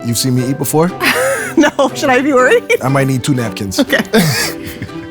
You've seen me eat before? No, should I be worried? I might need 2 napkins. Okay.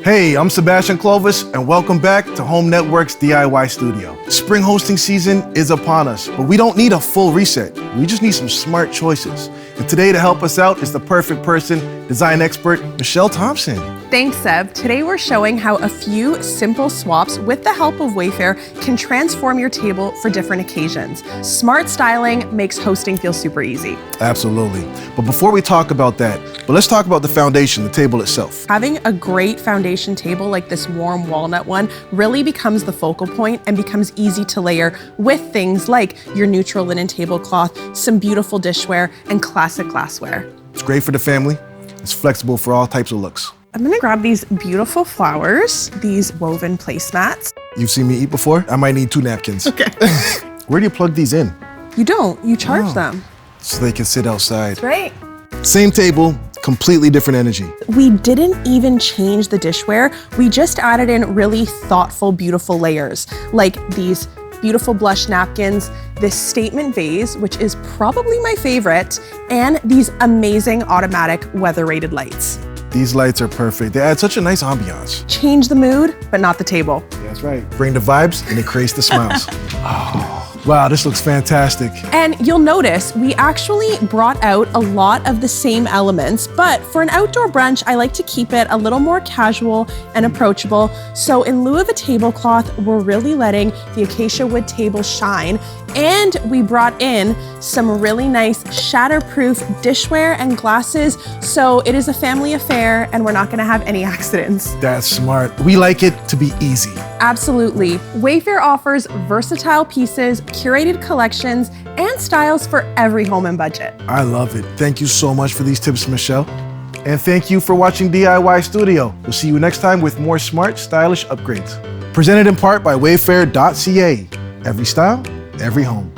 Hey, I'm Sebastian Clovis, and welcome back to Home Network's DIY Studio. Spring hosting season is upon us, but we don't need a full reset. We just need some smart choices. And today to help us out is the perfect person, design expert Michelle Thompson. Thanks, Seb. Today we're showing how a few simple swaps with the help of Wayfair can transform your table for different occasions. Smart styling makes hosting feel super easy. Absolutely. But before we talk about that, let's talk about the foundation, the table itself. Having a great foundation table like this warm walnut one really becomes the focal point and becomes easy to layer with things like your neutral linen tablecloth, some beautiful dishware, and classic glassware. It's great for the family. It's flexible for all types of looks. I'm gonna grab these beautiful flowers, these woven placemats. You've seen me eat before? I might need 2 napkins. Okay. Where do you plug these in? You don't, you charge them. So they can sit outside. That's right. Same table, completely different energy. We didn't even change the dishware. We just added in really thoughtful, beautiful layers, like these beautiful blush napkins, this statement vase, which is probably my favorite, and these amazing automatic weather-rated lights. These lights are perfect. They add such a nice ambiance. Change the mood, but not the table. That's right. Bring the vibes and it creates the smiles. Oh, wow, this looks fantastic. And you'll notice we actually brought out a lot of the same elements, but for an outdoor brunch, I like to keep it a little more casual and approachable. So in lieu of a tablecloth, we're really letting the acacia wood table shine. And we brought in some really nice shatterproof dishware and glasses. So it is a family affair and we're not gonna have any accidents. That's smart. We like it to be easy. Absolutely. Wayfair offers versatile pieces, curated collections, and styles for every home and budget. I love it. Thank you so much for these tips, Michelle. And thank you for watching DIY Studio. We'll see you next time with more smart, stylish upgrades. Presented in part by Wayfair.ca. Every style, every home.